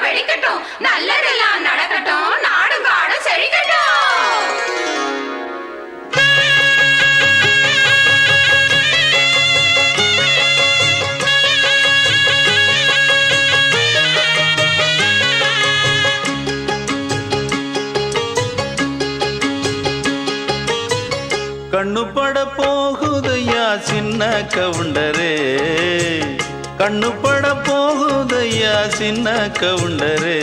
வெடிக்கட்டும், நல்லதெல்லாம் நடக்கட்டும், நாடும் காடும் செழிக்கட்டும். கண்ணு பட போகுதையா சின்ன கவுண்டரே, கண்ணு பட போகுதையா சின்ன கவுண்டரே,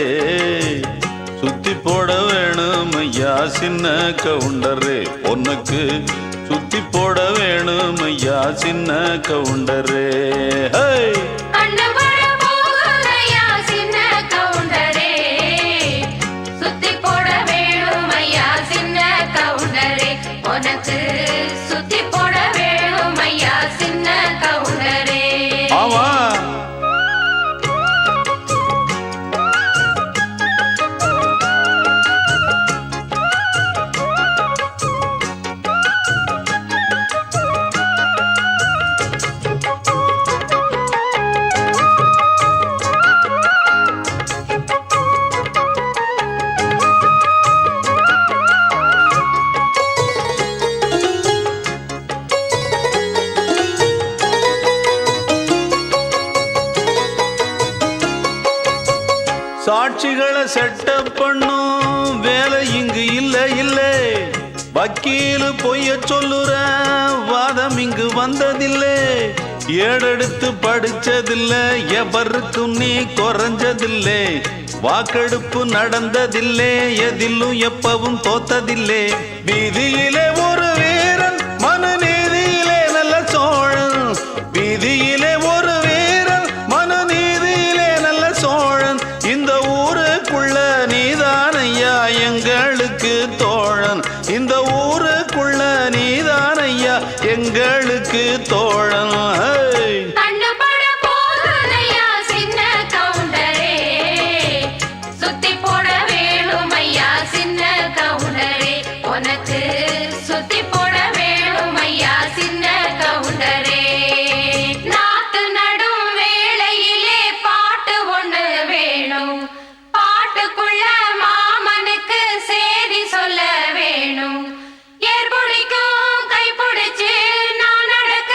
சுத்தி போட வேணும் ஐயா சின்ன கவுண்டரே, உனக்கு சுத்தி போட வேணும் ஐயா சின்ன கவுண்டரே. சுத்தி போட வேணும் ஐயா சின்ன கவுண்டரே. ஆமா சாட்சிகளை செட்டப் பண்ணும் வேலை இங்கு இல்ல இல்ல, வக்கீலு பொய்ய சொல்லுற வாதம் இங்கு வந்ததில்லை, ஏடெடுத்து படிச்சதில்லை, எவருக்கும் நீ குறைஞ்சதில்லை, வாக்கெடுப்பு நடந்ததில்லை, எதிலும் எப்பவும் தோத்ததில்லை, வீதியிலே ஒரு வீரன் மனு நீதியிலே நல்ல சோழன், வீதியிலே ஒரு வீரன் மனு நீதியிலே நல்ல சோழன், இந்த ஊருக்குள்ள நீதானையா எங்களுக்கு தோழன், இந்த ஊருக்குள்ள நீதானையா எங்களுக்கு தோழன். சுத்தி போட வேணும் ஐயா சின்ன கவுண்டரே, உனக்கு சுத்தி போட வேணும் ஐயா சின்ன கவுண்டரே. நாத்து நடும் வேளையிலே பாட்டு ஒண்ணு வேணும், பாட்டுக்குள்ள மாமனுக்கு சேதி சொல்ல வேணும், ஏற்புடிக்கும் கைப்பிடிச்சு நான் நடக்க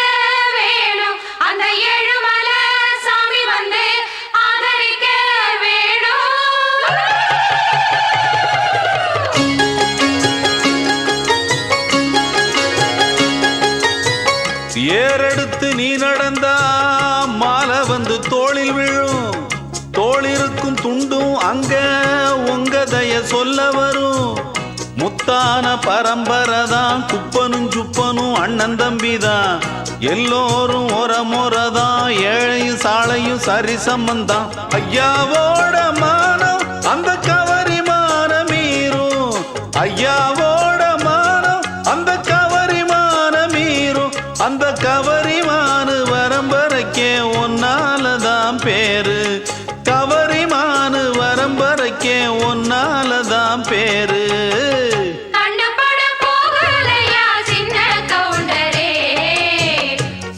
வேணும், அந்த ஏழுமலை சாமி வந்து ஆதரிக்க வேணும். ஏறெடுத்து நீ நடந்தா மாலை வந்து தோளில் விழும், தோளிருக்கும் துண்டும் அங்க உங்க தய சொல்ல வரும், முத்தான பரம்பரைதான் குப்பனும் சுப்பனும் அண்ணன் தம்பிதான், எல்லோரும் ஒரமுறைதான், ஏழையும் சாலையும் சரி சம்பந்தான், ஐயாவோட மானம் அந்த கவரி மானம் மீறும், ஐயாவோட மானம் அந்த கவரி மானம் மீறும், அந்த கவரிமானு வரம்பரைக்கே ஒன்னாலதான் பேரு, கவரிமானு வரம்பரைக்கே ஒன்னாலதான் பேரு.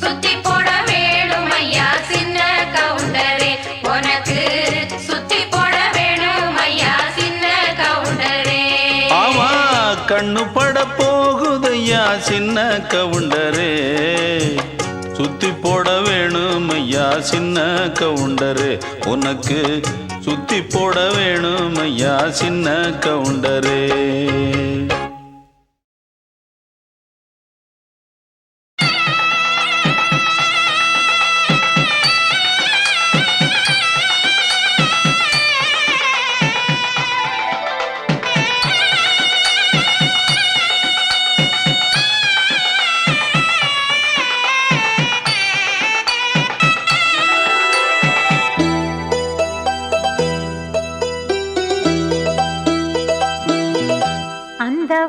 சுத்தி போட வேணும் ஐயா சின்ன கவுண்டரே, உனக்கு சுத்தி போட வேணும் ஐயா சின்ன கவுண்டரே. ஆமா கண்ணு பட போகுதையா சின்ன கவுண்டரே, சுத்தி போட வேணும் ஐயா சின்ன கவுண்டரே, உனக்கு சுத்தி போட வேணும் ஐயா சின்ன கவுண்டரே.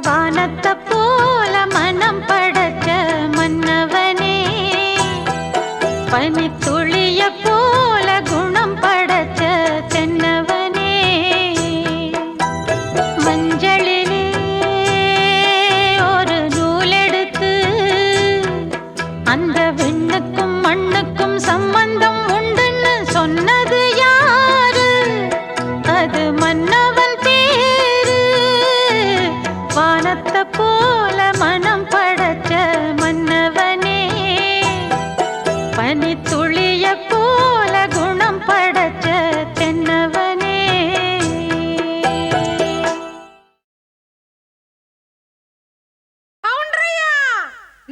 வானத்தை போல மனம் படைச்ச மன்னவனே, பனித்துளிய போல குணம் படைச்ச தென்னவனே, மஞ்சளிலே ஒரு நூலெடுத்து அந்த விண்ணுக்கும் மண்ணுக்கும் சம்பந்தம் உண்டுன்னு சொன்னது யாரு?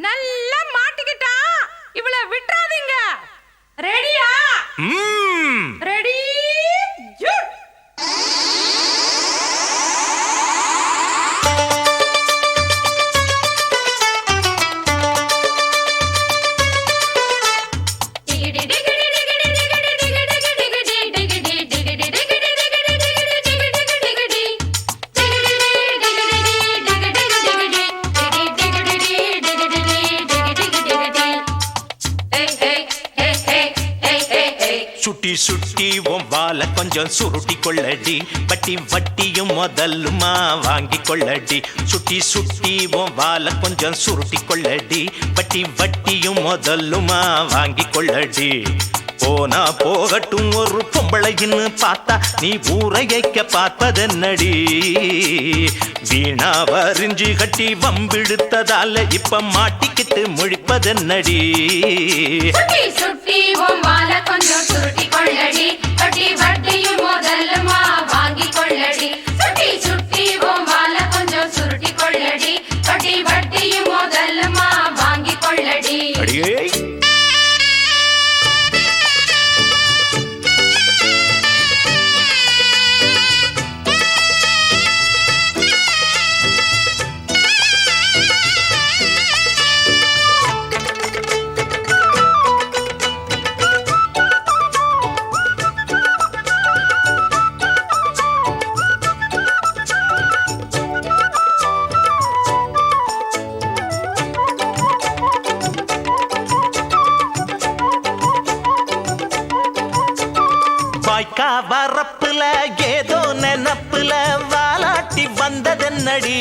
நல்லா மாட்டிக்கிட்டான். இவள விட்டுறாதீங்க. ரெடியா? ரெடி ஜூட். சுட்டி சுட்டி உன் வால கொஞ்சம் சுருட்டி கொள்ளடி வட்டி வட்டியும் முதல்லுமா வாங்கி கொள்ளடி சுட்டி சுட்டி உன் வால கொஞ்சம் சுருட்டி கொள்ளடி வட்டி வட்டியும் முதல்லுமா வாங்கி கொள்ளடி போனா போகட்டும் ஒரு பொம்பளைன்னு பார்த்தா நீ ஊரையைக்க பார்ப்பதென்னடி வீணா வரிஞ்சு கட்டி வம்பிடுத்ததால இப்ப மாட்டிக்கிட்டு முழிப்பதென்னடி சுட்டி சுட்டி ஓம்பால கொஞ்சம் சுருட்டி கொள்ளடி வட்டி வட்டியும் முதல்லுமா வாங்கி கொள்ளடி சுட்டி சுட்டி ஓம்பால கொஞ்சம் சுருட்டி கொள்ளடி வட்டி வட்டியும் முதல்லுமா வாங்கி கொள்ளடி. அடியே வாய்க்கா வரப்புல ஏதோ நெனப்புல வாலாட்டி வந்ததென்னடி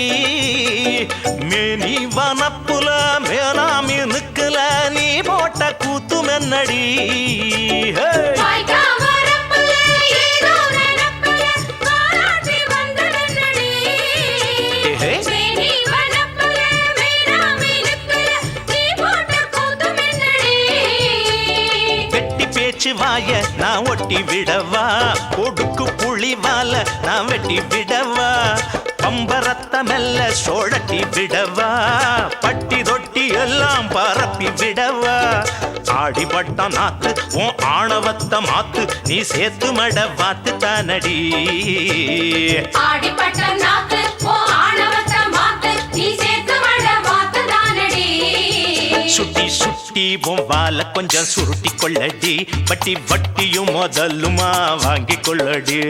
மேனி வனப்புல மேலாமி நிக்கல நீ போட்ட கூத்துமென்னடி வாய்க்கா வரப்புல ஏதோ நெனப்புல வாலாட்டி வந்ததென்னடி மேனி வனப்புல மேலாமி நிக்கல நீ போட்ட கூத்துமென்னடி. வெட்டி பேச்சு வாய நான் ஒட்டி விடவா கொடுக்கு புளிவால நான் வெட்டி விடவா பம்பரத்த மெல்ல சோழட்டி விடவா பட்டி தொட்டி எல்லாம் பரப்பி விடவா ஆடிப்பட்ட நாத்து உன் ஆணவத்த மாத்து நீ சேர்த்து மட வாத்து தானடி ஆடிப்பட்ட நாக்கு ஓ ஆணவத்த மாத்து நீ சேர்த்து மட வாத்து தானடி. சுட்டி சுட்டி உன் வால கொஞ்சம் சுருட்டி கொள்ளடி வட்டி வட்டியும் முதல்லுமா வாங்கி கொள்ளடி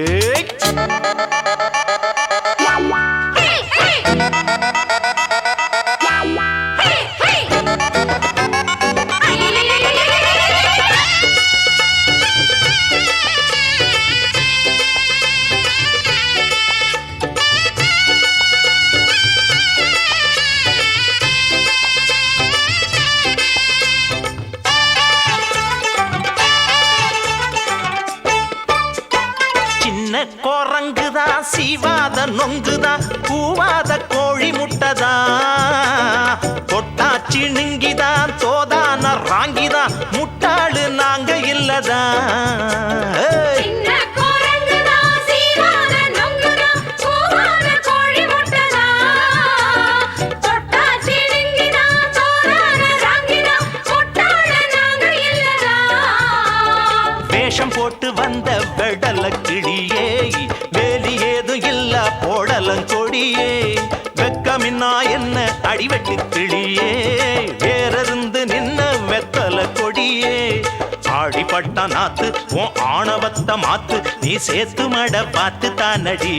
சின்ன குரங்குதா சீவாத நொங்குதா கூவாத கோழி முட்டதா கொட்டாச்சி நுங்கிதான் தோதான ராங்கிதா முட்டாளு நாங்க இல்லதா சின்ன குரங்குதா சீவாத நொங்குதா கூவாத கோழி முட்டதா தொட்டாச்சி நுங்கிதா தோதான ராங்கிதா முட்டாளு நாங்க இல்லதா. வேஷம் போட்டு வந்த வெடல கிளியே வேலி ஏதும் இல்ல போடலங்கொடியே வெக்கமின்னா என்ன அடிவெட்டு கிளியே வேறிருந்து நின்ன வெத்தல கொடியே ஆடிப்பட்ட நாத்து உன் ஆணவத்த மாத்து நீ சேர்த்து மட பார்த்து தானடி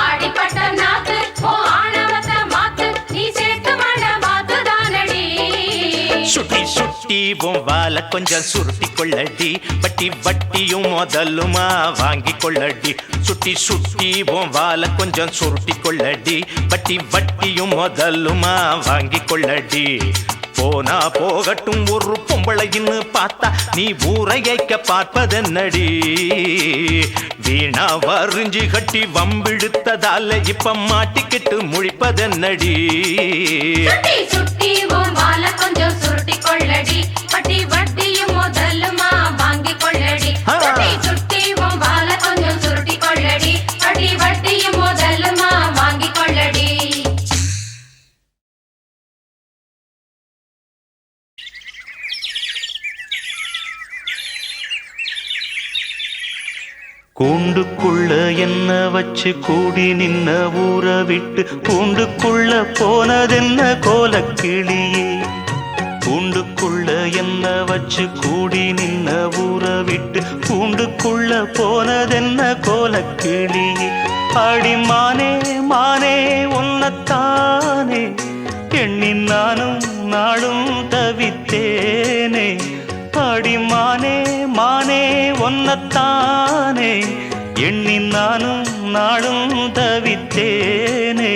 ஆடிப்பட்ட நாக்கு ஓ ஆணவத்த மாத்து நீ சேர்த்து மட வாத்து தானடி. சுட்டி சுட்டி உன் வால கொஞ்சம் சுருட்டி கொள்ளடி வட்டி வட்டியும் முதல்லுமா வாங்கி கொள்ளடி சுட்டி சுட்டி உன் வால கொஞ்சம் சுருட்டி கொள்ளடி வட்டி வட்டியும் முதல்லுமா வாங்கி கொள்ளடி போனா போகட்டும் ஒரு பொம்பளைன்னு பார்த்தா நீ ஊரையைக்க பார்ப்பதென்னடி வீணா வரிஞ்சு கட்டி வம்பிடுத்ததால இப்ப மாட்டிக்கிட்டு முழிப்பதென்னடி சுட்டி சுட்டி உன் வால கொஞ்சம் சுருட்டி கொள்ளடி வட்டி வட்டியும் முதல்லுமா வாங்கி கொள்ளடி சுட்டி சுட்டி உன் வால கொஞ்சம் சுருட்டி கொள்ளடி வட்டி வட்டியும் முதல்லுமா வாங்கி கொள்ளடி. கூண்டுக்குள்ள என்ன வச்சு கூடி நின்ன ஊற விட்டு கூண்டுக்குள்ள போனதென்ன கோலக்கிளியே கூண்டுக்குள்ள என்ன வச்சு கூடி நின்ன ஊற விட்டு கூண்டுக்குள்ள போனதென்ன கோலக்கிளியே அடிமானே மானே உன்னத்தானே எண்ணி நானும் நாளும் தவித்தேனே அடிமானே மானே ஒன்னத்தானே எண்ணி நானும் நாளும் தவித்தேனே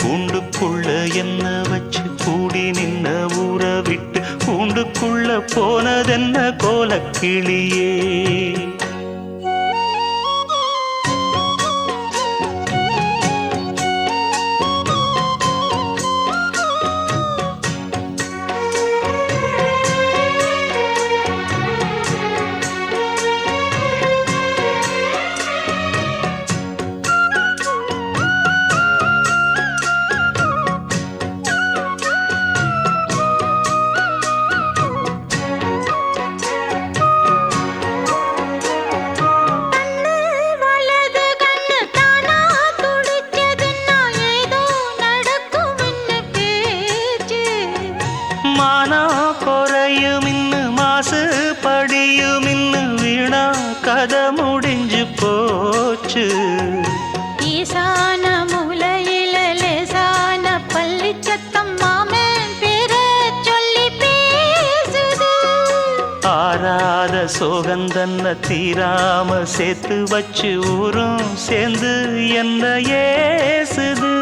கூண்டுக்குள்ள என்ன வச்சு கூடி நின்ன ஊற விட்டு கூண்டுக்குள்ள போனதென்ன கோலக்கிளியே கதை முடிஞ்சு போச்சு ஈசான மூலையில லேசான பள்ளி சத்தம் மாமன் பேர சொல்லி பேசுது ஆறாத சோகந்தன்ன தீராம சேர்த்து வச்சு ஊரும் சேர்ந்து என்ன ஏசுது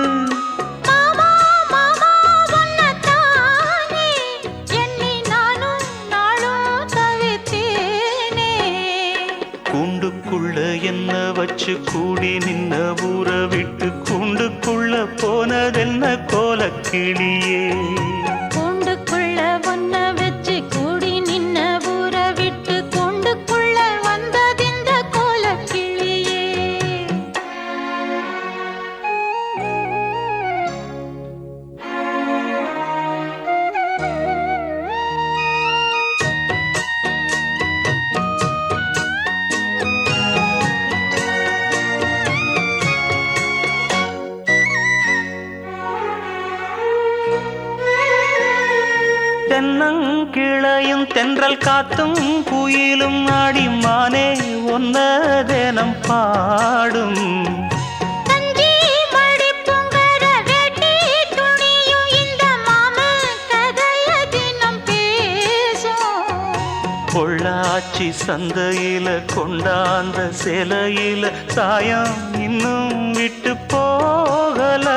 கூண்டுக்குள்ள என்ன வச்சு கூடி நின்ன ஊற விட்டு கூண்டுக்குள்ள போனதென்ன கோலக்கிளியே கூண்டுக்குள்ள ஒன்ன வச்சு கூடி நின்ன ஊற விட்டு கூண்டுக்குள்ள வந்ததிந்த கோலக்கிளியே தென்னங்கிளையும் தென்றல் காத்தும் குயிலும் ஆடிமானே ஒன்ன தினம் பாடும் தஞ்சி மடி பொங்கர வேட்டி துணியும் இந்த மாமன் கதைய தினம் பேசும் பொள்ளாச்சி சந்தையில கொண்டாந்த சிலையில சாயம் இன்னும் விட்டு போகல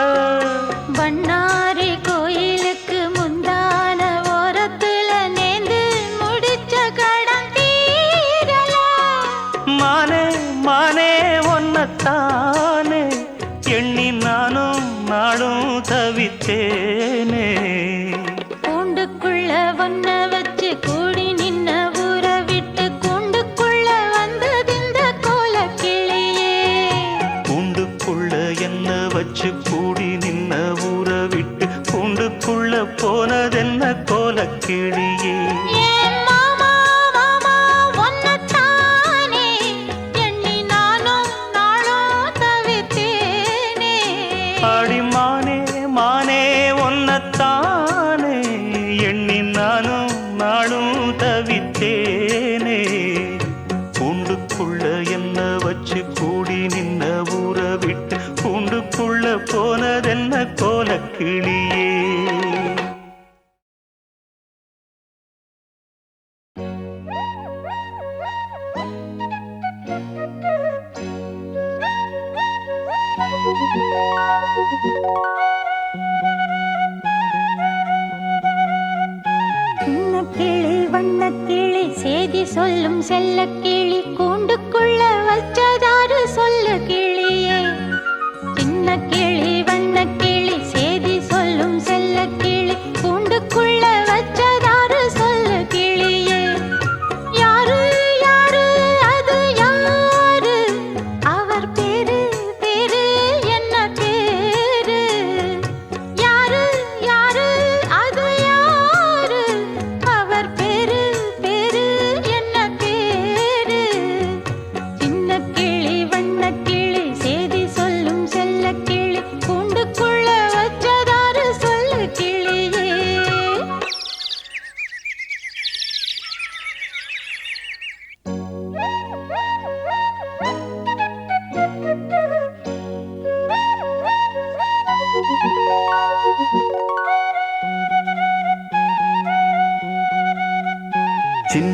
பண்ணாரி கோயிலுக்கு முந்தான ஓரத்துல நேந்து முடிச்ச கடன் தீரல மானே மானே ஒன்னத்தானே எண்ணி நானும் நாளும் தவித்தேனே கூண்டுக்குள்ள ஒன்ன வச்சு கூடி நின்ன ஊற விட்டு கூண்டுக்குள்ள வந்ததிந்த கோலக்கிளியே கூண்டுக்குள்ள என்ன வச்சு கூடி நின்ன ஊற விட்டு கூண்டுக்குள்ள போனதென்ன கோலக்கிளியே ஏன் மாமா மாமா ஒன்னத்தானே எண்ணி நானும் நாளும் தவித்தேனே அடிமானே மானே ஒன்னத்தானே எண்ணி நானும் நாளும் தவித்தேனே கூண்டுக்குள்ள என்ன வச்சு கூடி நின்ன ஊற விட்டு கூண்டுக்குள்ள போனதென்ன கோலக்கிளியே சின்ன கிளி வண்ண கிளி செய்தி சொல்லும் செல்ல கிளி கூண்டுக்குள்ள வச்சதாரு சொல்லு கிளியே சின்ன கிளி வண்ண கிளி செய்தி சொல்லும் செல்ல கிளி கூண்டுக்குள்ள வச்சதாரு சொல்லு கிளியே யாரு யாரு அது யாரு அவர் பேரு பேரு என்ன பேரு யாரு யாரு அது யாரு அவர் பேரு பேரு என்ன பேரு சின்ன கிளி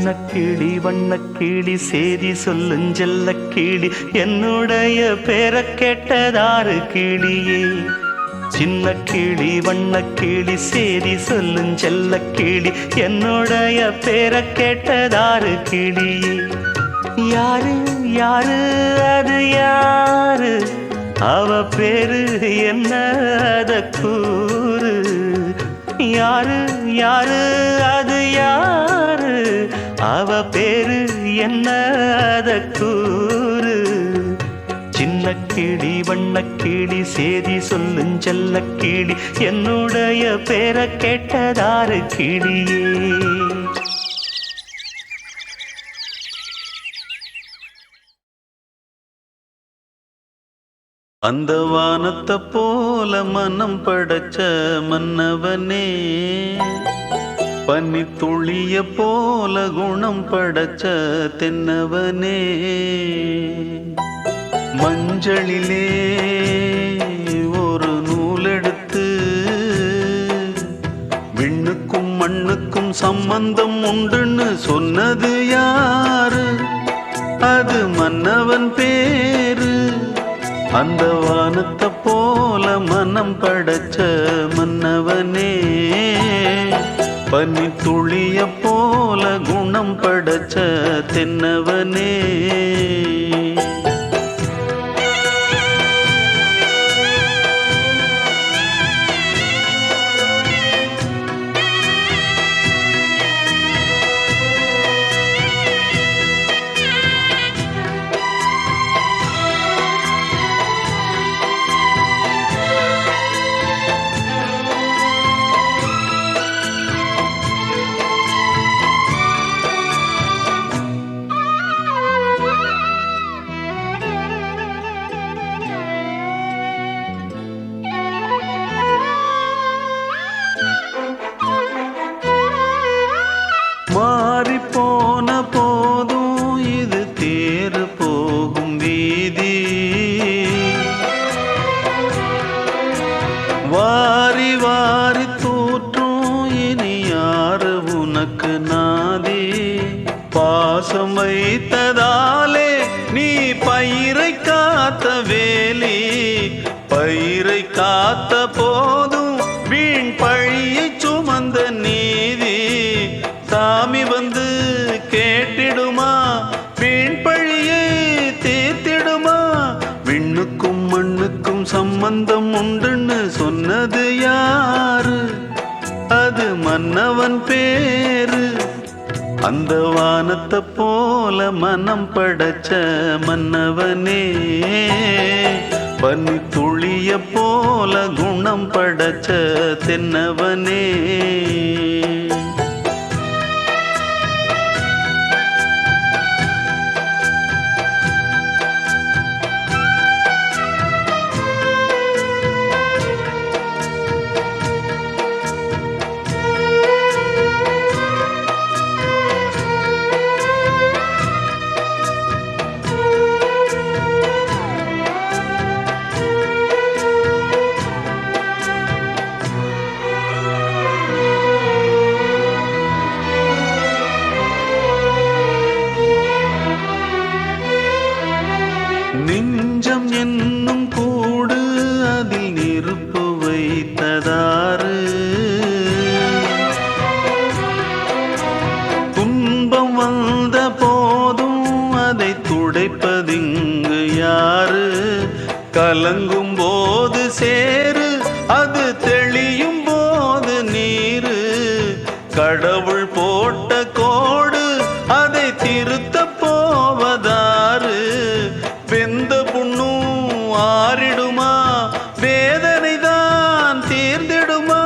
சின்ன கிளி வண்ணக்கிளி சேதி சொல்லும் செல்ல கிளி என்னுடைய பேரை கேட்டதாறு கிளியே சின்ன கிளி வண்ணக்கிளி சேதி சொல்லும் செல்ல கிளி என்னுடைய பேரை கேட்டதாறு கிளியே யாரு யாரு அது யாரு அவ பேரு என்ன அத கூறு யாரு யாரு அது யாரு அவ பேரு என்ன அத கூறு சின்ன கிளி வண்ணக்கிளி சேதி சொல்லும் செல்ல கிளி என்னுடைய பேரை கேட்டதாறு கிளியே அந்த வானத்தை போல மனம் படைச்ச மன்னவனே பனி துளிய போல குணம் படைச்ச தென்னவனே மஞ்சளிலே ஒரு நூலெடுத்து விண்ணுக்கும் மண்ணுக்கும் சம்பந்தம் உண்டுன்னு சொன்னது யாரு அது மன்னவன் பேரு அந்த வானத்தை போல மனம் படைச்ச மன்னவனே பனி துளிய போல குணம் படைச்ச தென்னவனே மாறி போன போதும் இது தேர் போகும் வீதி வாரி வாரி தூற்றும் இனி யாரு உனக்கு நாதி பாசம் வைத்ததாலே நீ பயிரை காத்த வேலி பயிரை காத்த போதும் வீண் பழியை சுமந்த நீதி சாமி வந்து கேட்டிடுமா வீண் பழியை தீர்த்திடுமா விண்ணுக்கும் மண்ணுக்கும் சம்பந்தம் உண்டுன்னு சொன்னது யாரு அது மன்னவன் பேரு அந்த வானத்தை போல மனம் படைச்ச மன்னவனே பனி துளிய போல குணம் படைச்ச தென்னவனே நெஞ்சம் என்னும் கூடு அதில் நெருப்பு வைத்ததாறு துன்பம் வந்த போதும் அதை துடைப்பதிங்கு யாரு கலங்கும் போது சேரு அது தெளியும் போது நீரு கடவுள் போட்ட கோடு அதை திருத்த போவதாறு வெந்த புண்ணும் ஆறிடுமா வேதனை தான் தீர்ந்திடுமா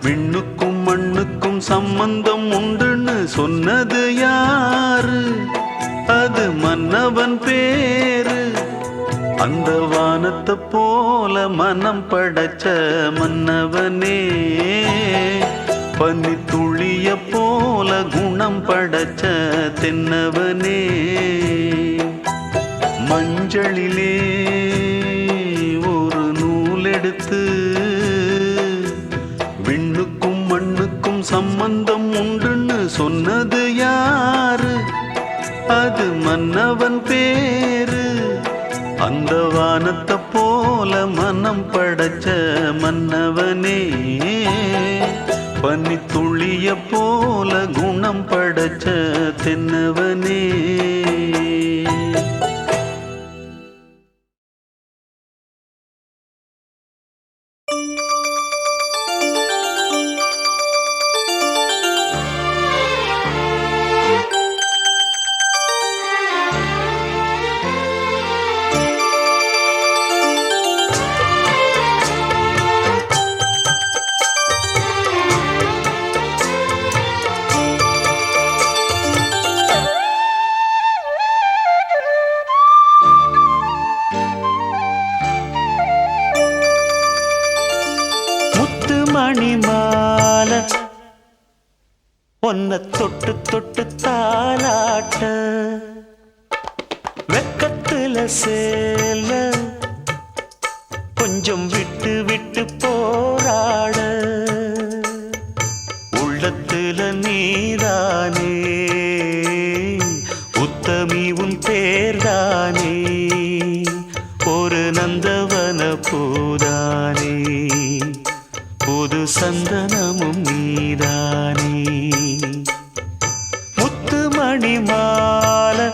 விண்ணுக்கும் மண்ணுக்கும் சம்பந்தம் உண்டுன்னு சொன்னது யாரு அது மன்னவன் பேரு அந்த வானத்தை போல மனம் படைச்ச மன்னவனே பனி துளிய போல குணம் படைச்ச தென்னவனே மஞ்சளிலே ஒரு நூலெடுத்து விண்ணுக்கும் மண்ணுக்கும் சம்பந்தம் உண்டுன்னு சொன்னது யாரு அது மன்னவன் பேரு. அந்த வானத்தை போல மனம் படைச்ச மன்னவனே, பனி துளிய போல குணம் படைச்ச தென்னவனே. மணிமால ஒன்ன தொட்டு தொட்டு தாலாட்ட, வெக்கத்துல சேல கொஞ்சம் விட்டு விட்டு போராட, உள்ளத்துல நீதானே உத்தமி உன் பேர்தானே, ஒரு நந்தவன பூதானே புது சந்தனமும் நீதானே. முத்து மணி மாலை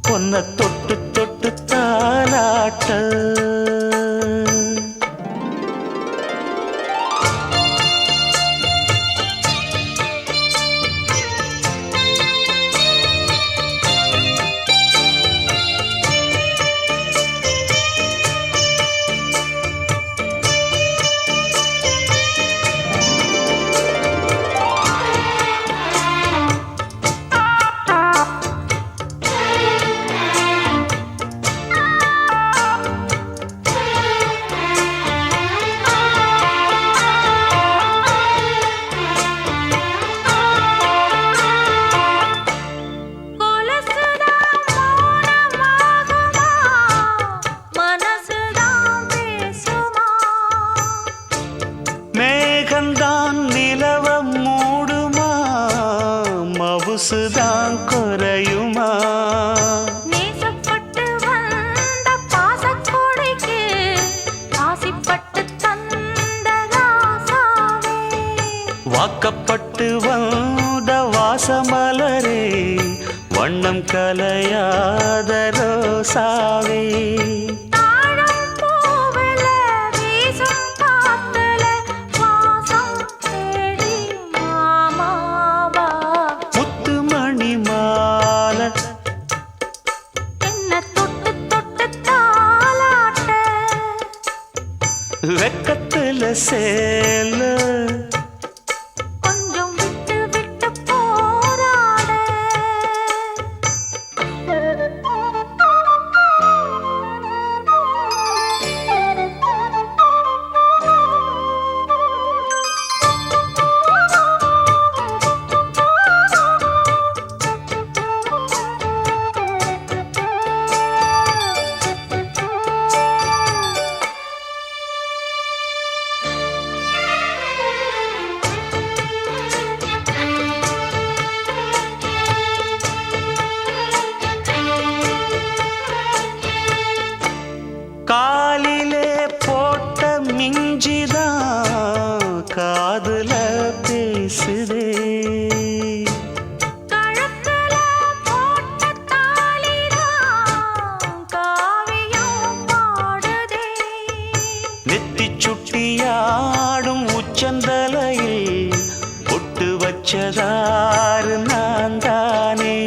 பொன்ன தொட்டு தொட்டு தாலாட்ட, மவுசுதான் குறையுமா, நேசப்பட்டு வந்த பாசக்கோடைக்கு ஆசிப்பட்டு தந்த ராசாவே, வாக்கப்பட்டு வந்த வாசமலரே வண்ணம் கலையாத ரோசாவே, வெக்கத்துல சேல கொஞ்சம் விட்டு விட்டு போராட, காலிலே போட்ட மிஞ்சிதான் காதுல பேசுதே, கழுத்துல போட்ட தாலிதான் காவியம் பாடுதே, நெத்தி சுட்டியாடும் உச்சந்தலையில் பொட்டு வச்சதாறு நான் தானே,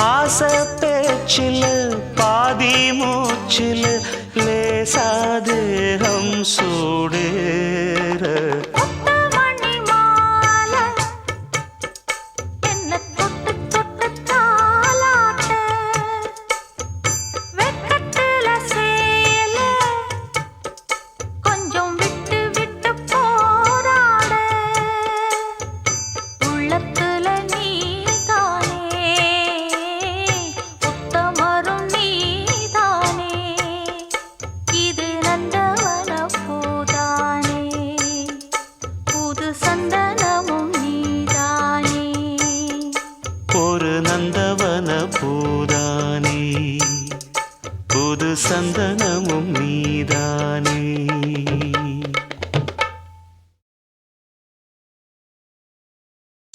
ஆசை பேச்சில் பாதி மூச்சில் லேசாதேகம் சூடேற, நந்த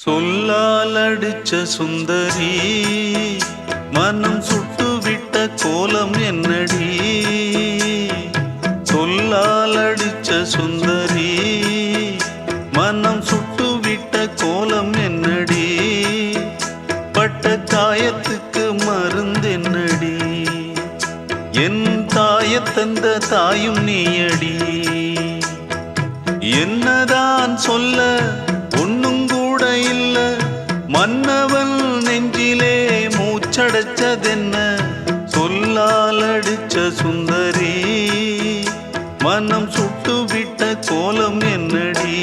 சொல்லால் அடிச்ச சுந்தரி மனம் சுட்டுவிட்ட கோலம் என்னடி சொல்லால் அடிச்ச சுந்தரி மனம் சுட்டுவிட்ட கோலம் என்னடி பட்ட காயத்துக்கு மருந்தென்னடி என் தாயத்தந்த தாயும் நீயடி என்னதான் சொல்ல ஒண்ணும் கூட இல்ல மன்னவன் நெஞ்சிலே மூச்சடைச்சதென்ன சொல்லால் அடிச்ச சுந்தரி மனம் சுட்டுவிட்ட கோலம் என்னடி